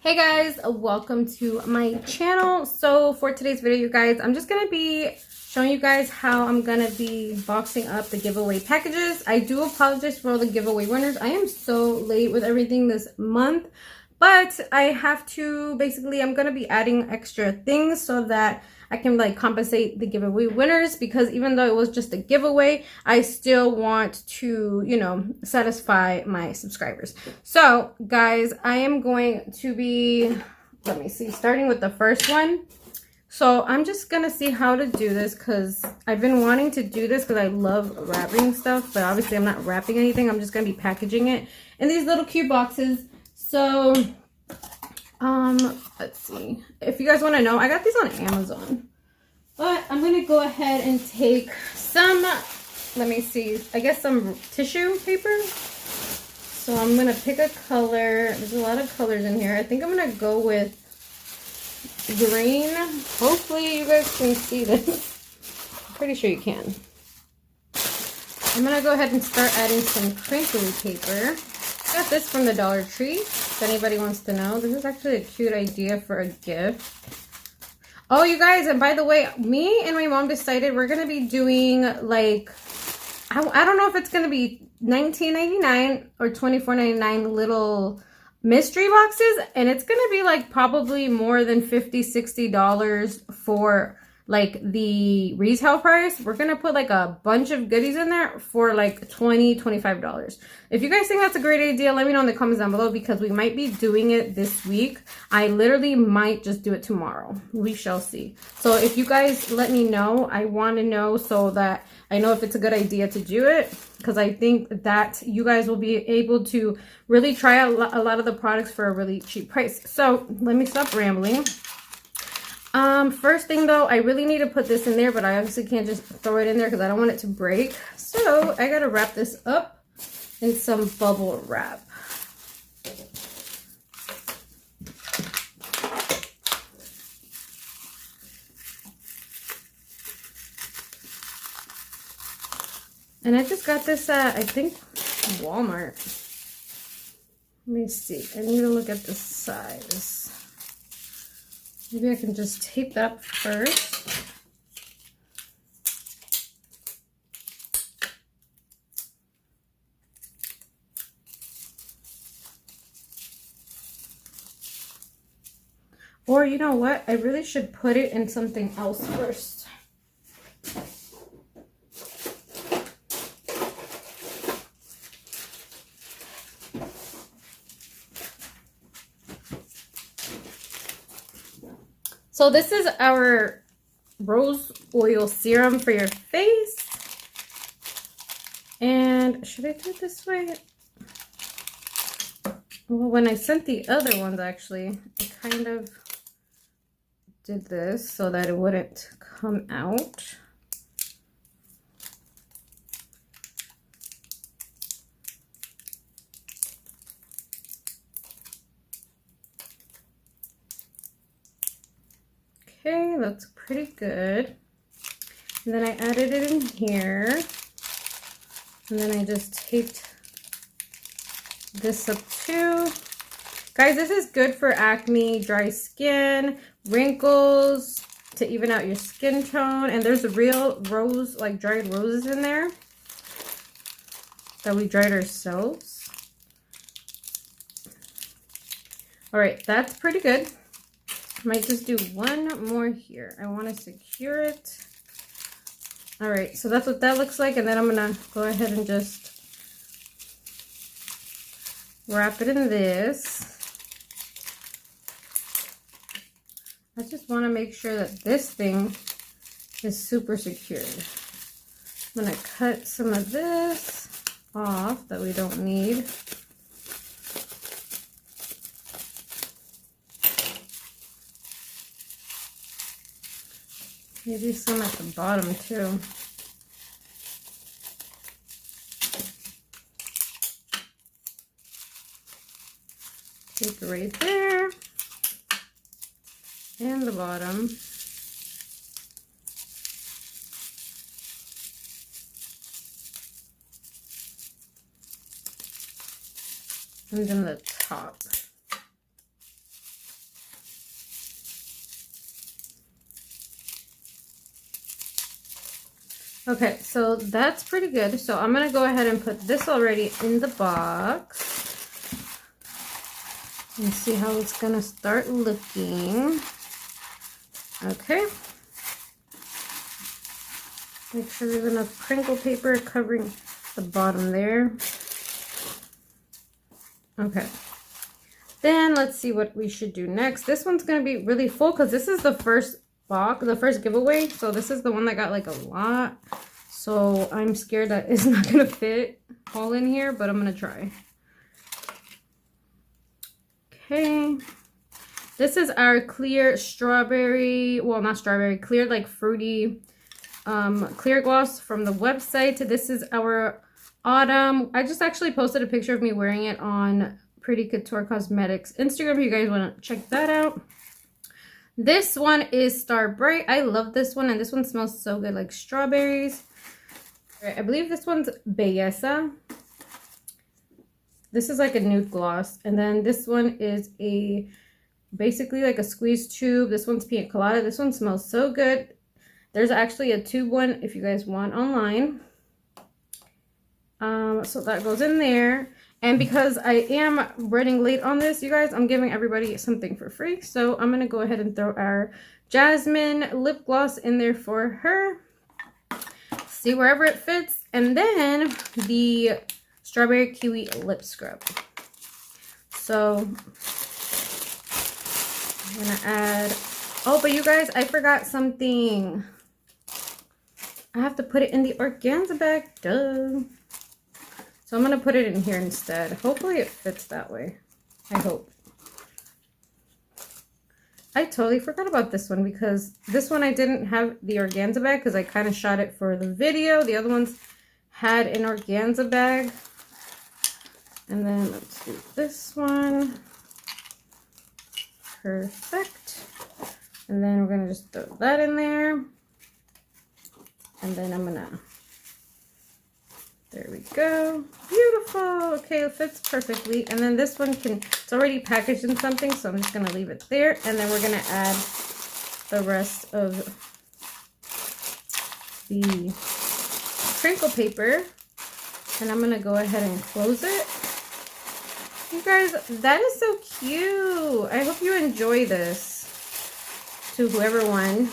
Hey guys, welcome to my channel. So for today's video, you guys, I'm just gonna be showing you guys how I'm gonna be boxing up the giveaway packages. I do apologize for all the giveaway winners. I am so late with everything this month, but I have to basically, I'm gonna be adding extra things so that I can like compensate the giveaway winners, because even though it was just a giveaway, I still want to, you know, satisfy my subscribers. So guys, I am going to be, let me see, starting with the first one. So I'm just gonna see how to do this, because I've been wanting to do this because I love wrapping stuff, but obviously I'm not wrapping anything. I'm just gonna be packaging it in these little cute boxes. So let's see, if you guys want to know, I got these on Amazon, but I'm gonna go ahead and take some, let me see, I guess some tissue paper. So I'm gonna pick a color. There's a lot of colors in here. I think I'm gonna go with green. Hopefully you guys can see this. I'm pretty sure you can. I'm gonna go ahead and start adding some crinkly paper. Got this from the Dollar Tree, if anybody wants to know. This is actually a cute idea for a gift. Oh, you guys, and by the way, me and my mom decided we're gonna be doing like, I don't know if it's gonna be $19.99 or $24.99 little mystery boxes, and it's gonna be like probably more than $50-$60 for like the retail price. We're gonna put like a bunch of goodies in there for like $20-$25. If you guys think that's a great idea, let me know in the comments down below, because we might be doing it this week. I literally might just do it tomorrow. We shall see. So if you guys let me know, I want to know so that I know if it's a good idea to do it, because I think that you guys will be able to really try a lot of the products for a really cheap price. So let me stop rambling. First thing though, I really need to put this in there, but I obviously can't just throw it in there because I don't want it to break. So I gotta wrap this up in some bubble wrap. And I just got this at, I think, Walmart. Let me see. I need to look at the size. Maybe I can just tape that up first. Or you know what? I really should put it in something else first. So this is our rose oil serum for your face. And should I do it this way? Well, when I sent the other ones, actually, I kind of did this so that it wouldn't come out. Okay, that's pretty good. And then I added it in here. And then I just taped this up too. Guys, this is good for acne, dry skin, wrinkles, to even out your skin tone. And there's a real rose, like dried roses in there that we dried ourselves. All right, that's pretty good. Might just do one more here. I want to secure it. All right, so that's what that looks like. And then I'm gonna go ahead and just wrap it in this. I just want to make sure that this thing is super secured. I'm gonna cut some of this off that we don't need. Maybe some at the bottom too. Take it right there. And the bottom. And then the top. Okay, so that's pretty good. So I'm going to go ahead and put this already in the box and see how it's going to start looking. Okay. Make sure there's enough crinkle paper covering the bottom there. Okay. Then let's see what we should do next. This one's going to be really full because this is the first box, the first giveaway. So this is the one that got like a lot. So I'm scared that it's not going to fit all in here, but I'm going to try. Okay. This is our clear strawberry, well, not strawberry, clear like fruity clear gloss from the website. This is our autumn. I just actually posted a picture of me wearing it on Pretty Couture Cosmetics Instagram if you guys want to check that out. This one is Star Bright. I love this one, and this one smells so good, like strawberries. I believe this one's Belleza. This is like a nude gloss, and then this one is a basically like a squeeze tube. This one's Pina Colada. This one smells so good. There's actually a tube one if you guys want online. So that goes in there. And because I am running late on this, you guys, I'm giving everybody something for free. So I'm going to go ahead and throw our Jasmine lip gloss in there for her. See wherever it fits. And then the Strawberry Kiwi lip scrub. So I'm going to add... Oh, but you guys, I forgot something. I have to put it in the organza bag. Duh. So I'm going to put it in here instead. Hopefully it fits that way. I hope. I totally forgot about this one because this one I didn't have the organza bag because I kind of shot it for the video. The other ones had an organza bag. And then let's do this one. Perfect. And then we're going to just throw that in there. And then I'm going to... There we go. Beautiful. Okay, it fits perfectly. And then this one it's already packaged in something, so I'm just going to leave it there. And then we're going to add the rest of the crinkle paper. And I'm going to go ahead and close it. You guys, that is so cute. I hope you enjoy this. To whoever won.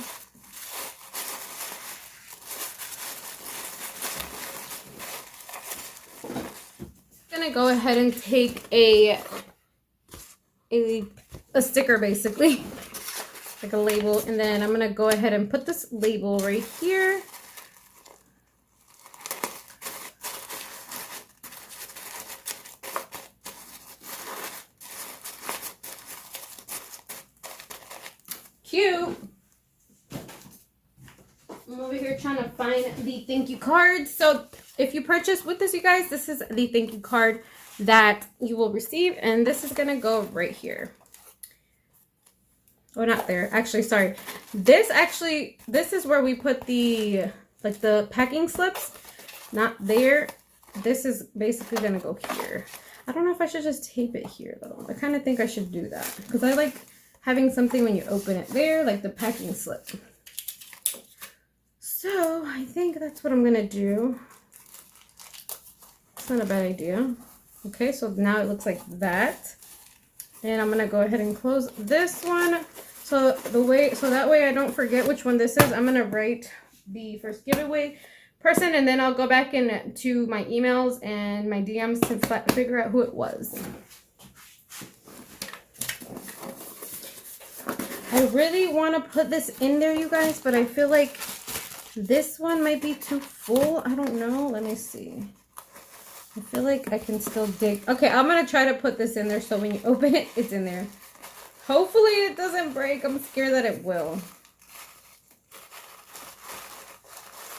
Gonna go ahead and take a sticker, basically like a label, and then I'm gonna go ahead and put this label right here. Cute. I'm over here trying to find the thank you card. So if you purchase with this, you guys, this is the thank you card that you will receive. And this is going to go right here. Oh, not there. Actually, sorry. This is where we put the, like the packing slips. Not there. This is basically going to go here. I don't know if I should just tape it here, though. I kind of think I should do that. Because I like having something when you open it there, like the packing slip. So I think that's what I'm going to do. It's not a bad idea. Okay, so now it looks like that. And I'm going to go ahead and close this one. So that way I don't forget which one this is. I'm going to write the first giveaway person, and then I'll go back into my emails and my DMs to figure out who it was. I really want to put this in there, you guys, but I feel like this one might be too full. I don't know. Let me see. I feel like I can still dig. Okay, I'm going to try to put this in there so when you open it, it's in there. Hopefully it doesn't break. I'm scared that it will.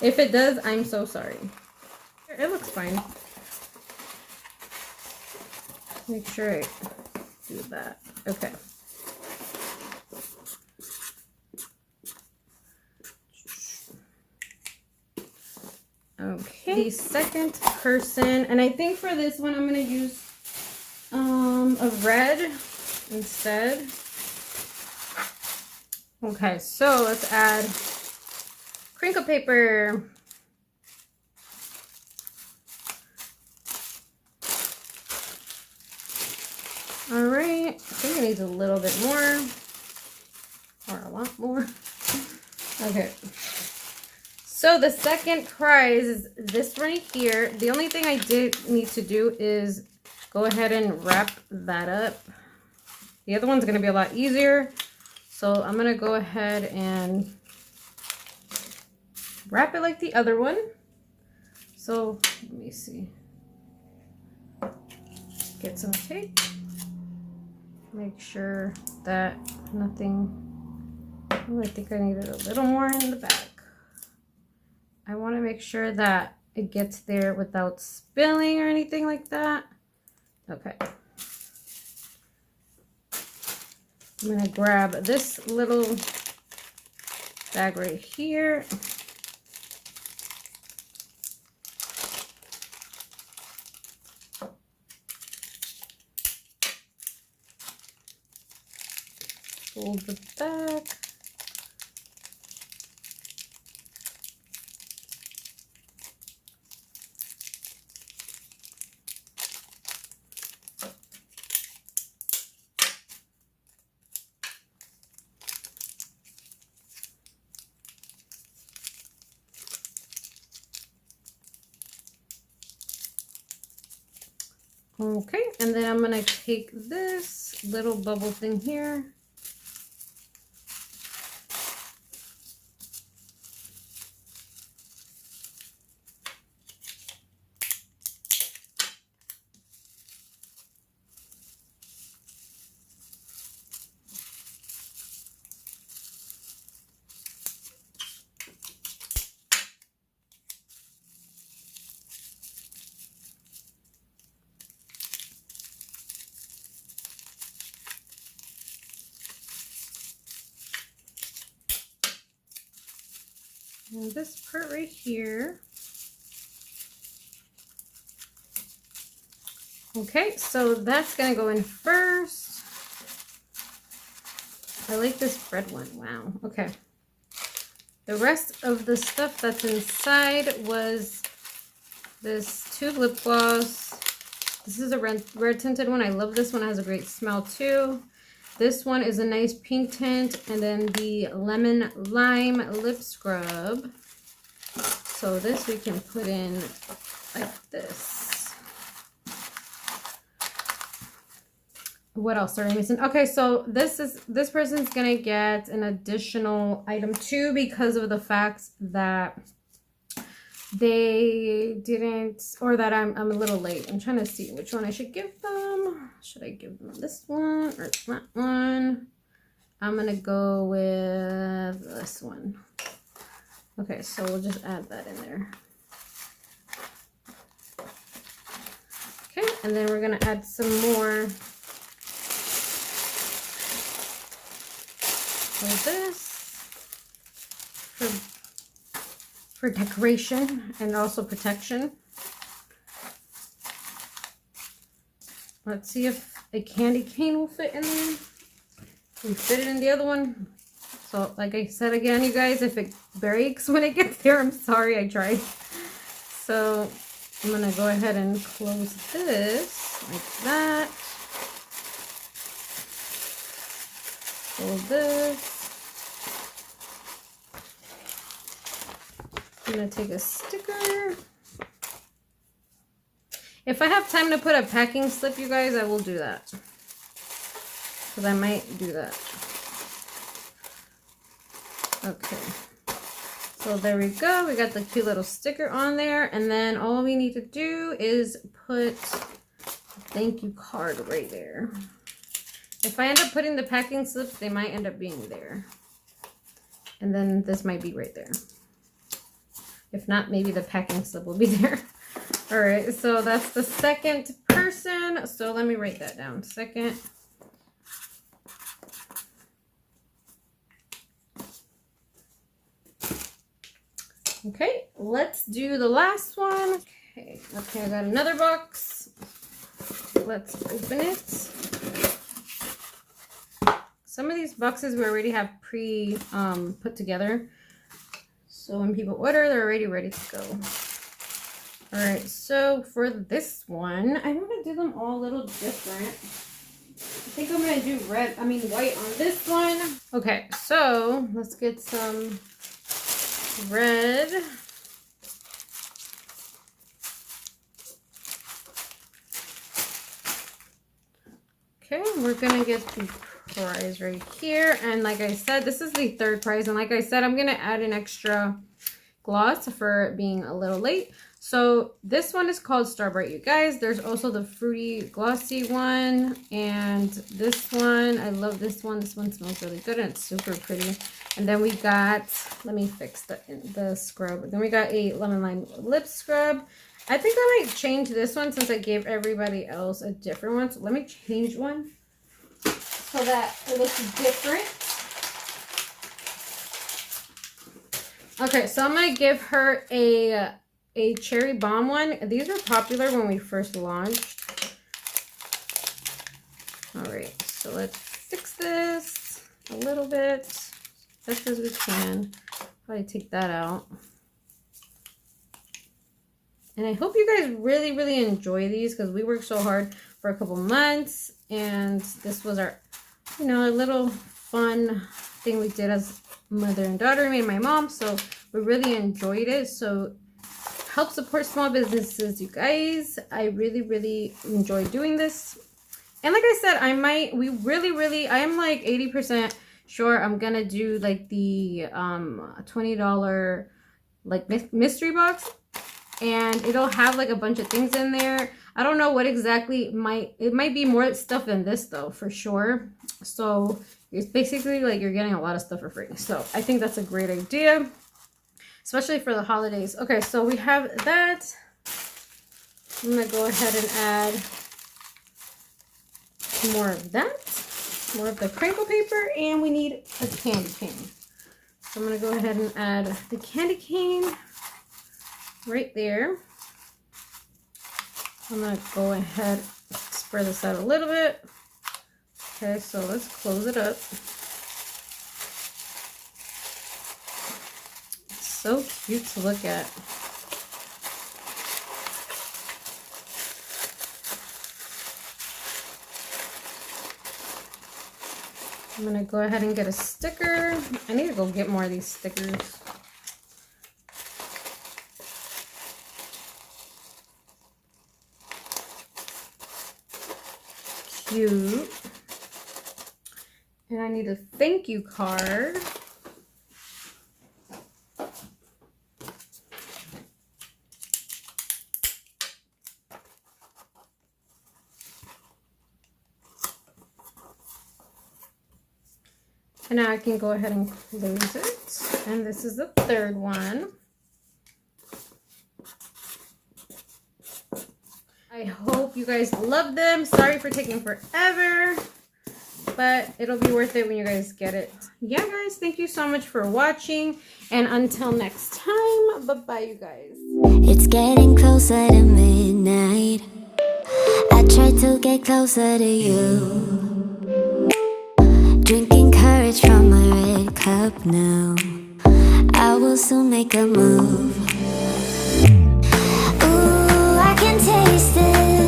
If it does, I'm so sorry. It looks fine. Make sure I do that. Okay. Okay, the second person, and I think for this one I'm going to use a red instead. Okay, so let's add crinkle paper. I think it needs a little bit more. Or a lot more. Okay. So the second prize is this right here. The only thing I did need to do is go ahead and wrap that up. The other one's going to be a lot easier. So I'm going to go ahead and wrap it like the other one. So let me see. Get some tape. Make sure that nothing... Oh, I think I needed a little more in the back. I want to make sure that it gets there without spilling or anything like that. Okay. I'm going to grab this little bag right here. Fold the back. Okay, and then I'm going to take this little bubble thing here. And this part right here. Okay, so that's gonna go in first. I like this red one. Wow. Okay. The rest of the stuff that's inside was this tube lip gloss. This is a red tinted one. I love this one. It has a great smell too. This one is a nice pink tint, and then the lemon lime lip scrub. So this we can put in like this. What else are we missing? Okay, so this person's gonna get an additional item too, because of the fact that they didn't, or that I'm a little late. I'm trying to see which one I should give them. Should I give them this one or that one? I'm gonna go with this one. Okay, so we'll just add that in there. Okay, and then we're gonna add some more of this for decoration and also protection. Let's see if a candy cane will fit in there. We fit it in the other one. So like I said again, you guys, if it breaks when it gets there, I'm sorry, I tried. So I'm gonna go ahead and close this like that. Fold this. I'm gonna take a sticker. If I have time to put a packing slip, you guys, I will do that. Because I might do that. Okay. So there we go. We got the cute little sticker on there. And then all we need to do is put a thank you card right there. If I end up putting the packing slips, they might end up being there. And then this might be right there. If not, maybe the packing slip will be there. All right, so that's the second person. So let me write that down. Second. Okay, let's do the last one. Okay, I got another box. Let's open it. Some of these boxes we already have put together. So when people order, they're already ready to go. All right, so for this one, I'm gonna do them all a little different. I think I'm gonna do white on this one. Okay, so let's get some red. Okay, we're gonna get the prize right here. And like I said, this is the third prize. And like I said, I'm gonna add an extra gloss for it being a little late. So this one is called Starbright, you guys. There's also the fruity glossy one, and this one, I love this one. This one smells really good and it's super pretty. And then we got, let me fix the scrub. Then we got a lemon lime lip scrub. I think I might change this one since I gave everybody else a different one. So let me change one so that it looks different. Okay, so I'm gonna give her a cherry bomb one. These were popular when we first launched. All right, so let's fix this a little bit as best as we can. Probably take that out. And I hope you guys really, really enjoy these because we worked so hard for a couple months, and this was our, you know, a little fun thing we did as mother and daughter, me and my mom. So we really enjoyed it. So help support small businesses, you guys. I really, really enjoy doing this. And like I said, I am like 80% sure I'm gonna do like the $20 like mystery box, and it'll have like a bunch of things in there. I don't know what exactly it might be more stuff than this though, for sure. So it's basically like you're getting a lot of stuff for free. So I think that's a great idea, especially for the holidays. Okay, so we have that. I'm gonna go ahead and add more of that, more of the crinkle paper, and we need a candy cane. So I'm gonna go ahead and add the candy cane right there. I'm gonna go ahead and spread this out a little bit. Okay, so let's close it up. It's so cute to look at. I'm gonna go ahead and get a sticker. I need to go get more of these stickers. Cute. And I need a thank you card. And now I can go ahead and close it. And this is the third one. I hope you guys love them. Sorry for taking forever, but it'll be worth it when you guys get it. Yeah, guys, thank you so much for watching. And until next time, bye-bye, you guys. It's getting closer to midnight. I try to get closer to you. Drinking courage from my red cup now. I will soon make a move. Ooh, I can taste it.